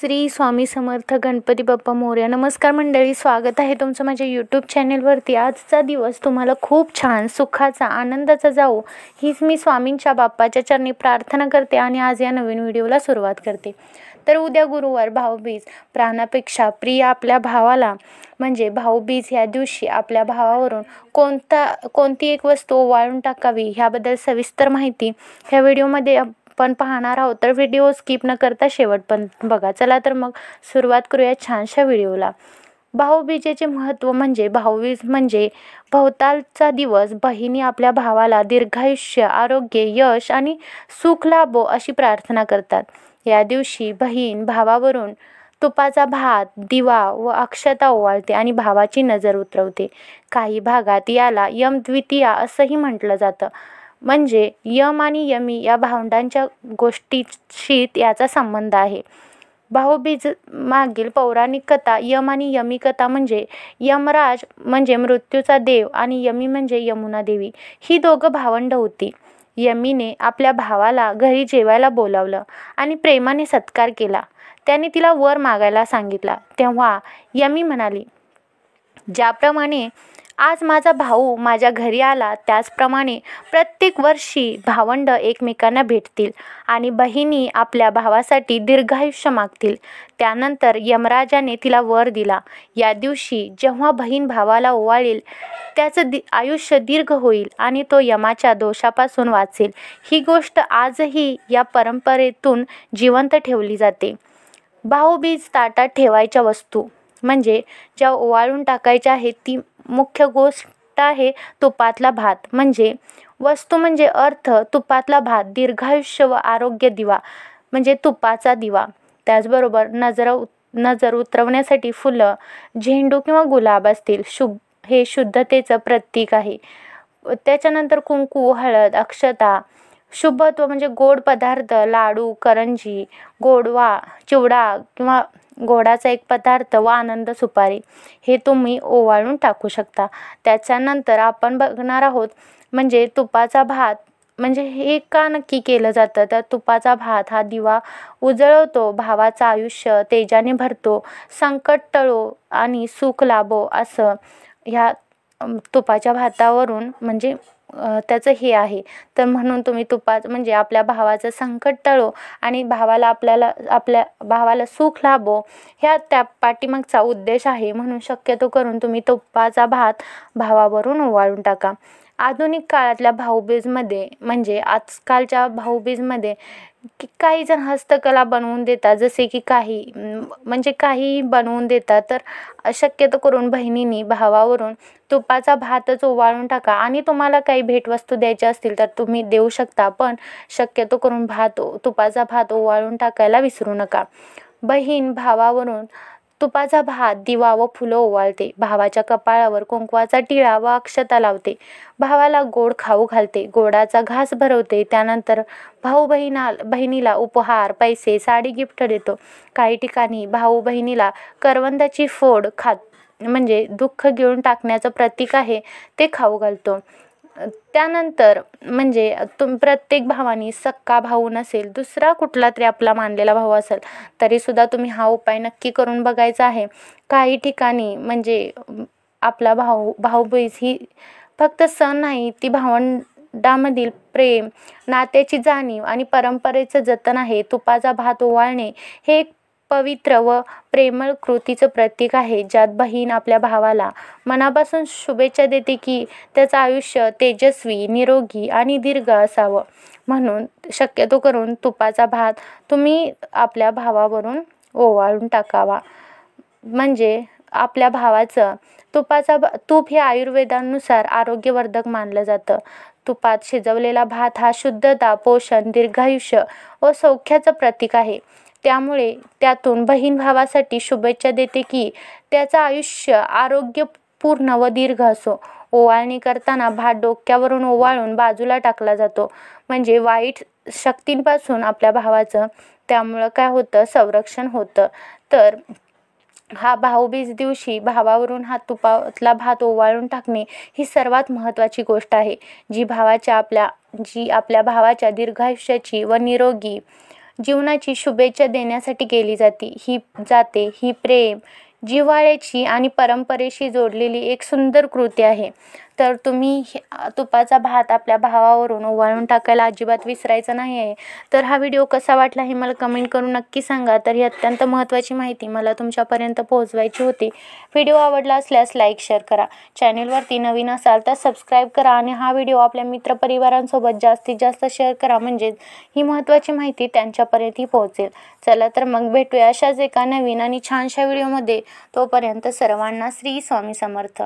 श्री स्वामी समर्थ गणपती बाप्पा मोरया. नमस्कार मंडळी, स्वागत आहे तुमचं माझ्या यूट्यूब चॅनेलवरती. आजचा दिवस तुम्हाला खूप छान सुखाचा आनंदाचा जाओ हीच मी स्वामींच्या बाप्पाच्या चरणी प्रार्थना करते आणि आज या नवीन व्हिडिओला सुरुवात करते. तर उद्या गुरुवार भाऊबीज. प्राणापेक्षा प्रिय आपल्या भावाला म्हणजे भाऊबीज ह्या दिवशी आपल्या भावावरून कोणती एक वस्तू ओवाळून टाकावी ह्याबद्दल सविस्तर माहिती ह्या व्हिडिओमध्ये पण पाहणार आहोत. तर व्हिडिओ स्किप न करता शेवट पण बघा. चला तर मग सुरुवात करूया छानशा व्हिडिओला. भाऊबीजेचे महत्त्व म्हणजे भाऊबीज म्हणजे भवतालचा दिवस. बहिणी आपल्या भावाला दीर्घायुष्य, आरोग्य, यश आणि सुख लाभो अशी प्रार्थना करतात. या दिवशी बहीण भावावरून तुपाचा भात, दिवा व अक्षता ओवाळते आणि भावाची नजर उतरवते. काही भागात याला यमद्वितीया असंही म्हटलं जातं. म्हणजे यम आणि यमी या भावंडांच्या गोष्टीशी याचा संबंध आहे. भाऊबीज मागील पौराणिक कथा. यम आणि यमी कथा म्हणजे यमराज म्हणजे मृत्यूचा देव आणि यमी म्हणजे यमुना देवी ही दोघं भावंड होती. यमीने आपल्या भावाला घरी जेवायला बोलावलं आणि प्रेमाने सत्कार केला. त्याने तिला वर मागायला सांगितला. तेव्हा यमी म्हणाली, ज्याप्रमाणे आज माझा भाऊ माझ्या घरी आला त्याचप्रमाणे प्रत्येक वर्षी भावंड एकमेकांना भेटतील आणि बहिणी आपल्या भावासाठी दीर्घायुष्य मागतील. त्यानंतर यमराजाने तिला वर दिला. या दिवशी जेव्हा बहीण भावाला ओवाळेल त्याचं आयुष्य दीर्घ होईल आणि तो यमाच्या दोषापासून वाचेल. ही गोष्ट आजही या परंपरेतून जिवंत ठेवली जाते. भाऊबीज ताटात ठेवायच्या वस्तू म्हणजे ज्या ओवाळून टाकायच्या आहेत ती मुख्य गोष्ट आहे तुपातला भात. म्हणजे वस्तू म्हणजे अर्थ तुपातला भात, दीर्घायुष्य व आरोग्य, दिवा म्हणजे तुपाचा दिवा. त्याचबरोबर नजर उतरवण्यासाठी फुलं, झेंडू किंवा गुलाब असतील. हे शुद्धतेचं प्रतीक आहे. त्याच्यानंतर कुंकू, हळद, अक्षता. शुभत्व म्हणजे गोड पदार्थ, लाडू, करंजी, गोडवा, चिवडा किंवा गोडाचा एक पदार्थ व आनंद सुपारी हे तुम्ही ओवाळून टाकू शकता. त्याच्यानंतर आपण बघणार आहोत म्हणजे तुपाचा भात. म्हणजे हे का नक्की केलं जातं तर तुपाचा भात हा दिवा उजळवतो, भावाचं आयुष्य तेजाने भरतो, संकट टळो आणि सुख लाभो असं ह्या तुपाच्या भातावरून म्हणजे त्याचं हे आहे. तर म्हणून तुम्ही म्हणजे आपल्या भावाचं संकट टळो आणि आपल्या भावाला सुख लाभो ह्या त्या पाठीमागचा उद्देश आहे. म्हणून शक्यतो करून तुम्ही तुपाचा भात भावावरून ओवाळून टाका. आधुनिक काळातल्या भाऊबीजमध्ये म्हणजे आजकालच्या भाऊबीजमध्ये काही जण हस्तकला बनवून देतात, जसे की काही बनवून देतात. तर शक्यतो करून बहिणींनी भावावरून तुपाचा भातच ओवाळून टाका. आणि तुम्हाला काही भेटवस्तू द्यायच्या असतील तर तुम्ही देऊ शकता, पण शक्यतो करून तुपाचा भात ओवाळून टाकायला विसरू नका. बहीण भावावरून तुपाचा भात, दिवा व फुलं ओवाळते. भावाच्या कपाळावर कुंकवाचा टिळा व अक्षता लावते. भावाला गोड खाऊ घालते, गोडाचा घास भरवते. त्यानंतर भाऊ बहिणीला उपहार, पैसे, साडी गिफ्ट देतो. काही ठिकाणी भाऊ बहिणीला करवंदाची फोड म्हणजे दुःख घेऊन टाकण्याचं प्रतीक आहे ते खाऊ घालतो. त्यानंतर म्हणजे प्रत्येक भावानी सक्का भाऊ नसेल, दुसरा कुठला तरी आपला मानलेला भाऊ असेल तरीसुद्धा तुम्ही हा उपाय नक्की करून बघायचा आहे. काही ठिकाणी म्हणजे आपला भाऊबीज ही फक्त सण नाही, ती भावंडामधील प्रेम, नात्याची जाणीव आणि परंपरेचं जतन आहे. तुपाचा भात ओवाळणे हे एक पवित्र व प्रेमळ कृतीचं प्रतीक आहे, ज्यात बहीण आपल्या भावाला मनापासून शुभेच्छा देते की त्याचं आयुष्य तेजस्वी, निरोगी आणि दीर्घ असावं. म्हणून शक्यतो करून तुपाचा भात तुम्ही आपल्या भावावरून ओवाळून टाकावा. म्हणजे आपल्या भावाचं तूप हे आयुर्वेदानुसार आरोग्यवर्धक मानलं जातं. तुपात शिजवलेला भात हा शुद्धता, पोषण, दीर्घायुष्य व सौख्याचं प्रतीक आहे. त्यामुळे त्यातून बहीण भावासाठी शुभेच्छा देते की त्याचं आयुष्य आरोग्यपूर्ण व दीर्घ असो. ओवाळणी करताना भात डोक्यावरून ओवाळून बाजूला टाकला जातो. म्हणजे वाईट शक्तींपासून आपल्या भावाचं त्यामुळं काय होतं, संरक्षण होतं. तर हा भाऊबीज दिवशी भावावरून हा तुपातला भात ओवाळून टाकणे ही सर्वात महत्त्वाची गोष्ट आहे, जी आपल्या भावाच्या दीर्घायुष्याची व निरोगी जीवनाची शुभेच्छा देण्यासाठी केली जाते. ही प्रेम, जिव्हाळ्याची आणि परंपरेशी जोडलेली एक सुंदर कृती आहे. तर तुम्ही तुपाचा भात आपल्या भावावरून ओवाळून टाकायला अजिबात विसरायचं नाही आहे. तर हा व्हिडिओ कसा वाटला हे मला कमेंट करून नक्की सांगा. तर ही अत्यंत महत्त्वाची माहिती मला तुमच्यापर्यंत पोहोचवायची होती. व्हिडिओ आवडला असल्यास लाईक शेअर करा. चॅनेलवरती नवीन असाल तर सबस्क्राईब करा आणि हा व्हिडिओ आपल्या मित्रपरिवारांसोबत जास्तीत जास्त शेअर करा, म्हणजेच ही महत्त्वाची माहिती त्यांच्यापर्यंतही पोहोचेल. चला तर मग भेटूया अशाच एका नवीन आणि छानशा व्हिडिओमध्ये. तोपर्यंत सर्वांना श्री स्वामी समर्थ.